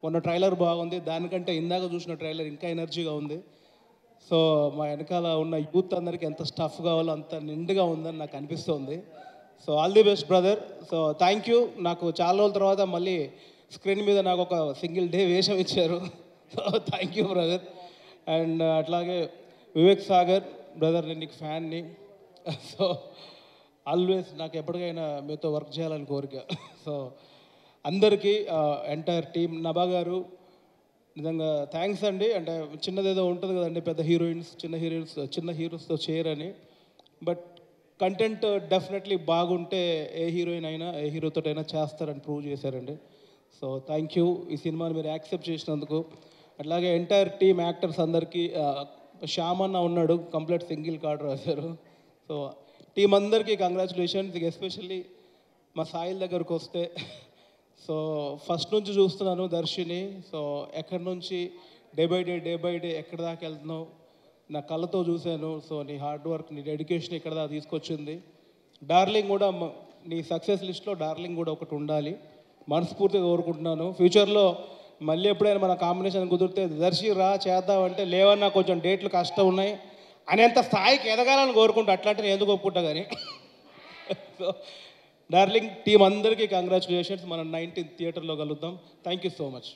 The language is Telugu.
మొన్న ట్రైలర్ బాగుంది, దానికంటే ఇందాక చూసిన ట్రైలర్ ఇంకా ఎనర్జీగా ఉంది. సో మా వెనకాల ఉన్న యూత్ అందరికీ ఎంత స్టఫ్ కావాలో అంత నిండుగా ఉందని నాకు అనిపిస్తుంది. So all the best brother. So thank you. నాకు చాలా రోజుల తర్వాత మళ్ళీ స్క్రీన్ మీద నాకు ఒక సింగిల్ డే వేషం ఇచ్చారు. So thank you brother. And అట్లాగే వివేక్ సాగర్ బ్రదర్, నేను నీకు ఫ్యాన్ని. సో ఆల్వేస్ నాకు ఎప్పటికైనా మీతో వర్క్ చేయాలని కోరిక. సో అందరికీ ఎంటైర్ టీమ్, నభా గారు నిజంగా థ్యాంక్స్ అండి. అంటే చిన్నదేదో ఉంటుంది కదండి, పెద్ద హీరోయిన్స్ చిన్న హీరోస్తో చేయరని. బట్ కంటెంట్ డెఫినెట్లీ బాగుంటే ఏ హీరోయిన్ అయినా ఏ హీరోతో అయినా చేస్తారని ప్రూవ్ చేశారండి. సో థ్యాంక్ యూ ఈ సినిమాని మీరు యాక్సెప్ట్ చేసినందుకు. అట్లాగే ఎంటైర్ టీమ్ యాక్టర్స్ అందరికీ, శ్యామన్న ఉన్నాడు, కంప్లీట్ సింగిల్ కార్డ్ రాశారు. సో టీం అందరికీ కంగ్రాచులేషన్స్. ఎస్పెషల్లీ మా సాయిల్ దగ్గరకు వస్తే, సో ఫస్ట్ నుంచి చూస్తున్నాను దర్శిని. సో ఎక్కడి నుంచి డే బై డే ఎక్కడి దాకా వెళ్తున్నావు నా కళ్ళతో చూశాను. సో నీ హార్డ్ వర్క్, నీ డెడికేషన్ ఇక్కడ దాకా తీసుకొచ్చింది. డార్లింగ్ కూడా, నీ సక్సెస్ లిస్ట్లో డార్లింగ్ కూడా ఒకటి ఉండాలి మనస్ఫూర్తిగా కోరుకుంటున్నాను. ఫ్యూచర్లో మళ్ళీ ఎప్పుడైనా మన కాంబినేషన్ కుదిరితే దర్శి రా చేద్దామంటే, లేవన్నా కొంచెం డేట్లు కష్టం ఉన్నాయి అనేంత స్థాయికి ఎదగాలని కోరుకుంటా. అట్లాంటి నేను ఎందుకు ఒప్పుకుంటా కానీ. సో డార్లింగ్ టీం అందరికీ కంగ్రాచులేషన్స్. మనం 19th థియేటర్లో కలుద్దాం. Thank you so much.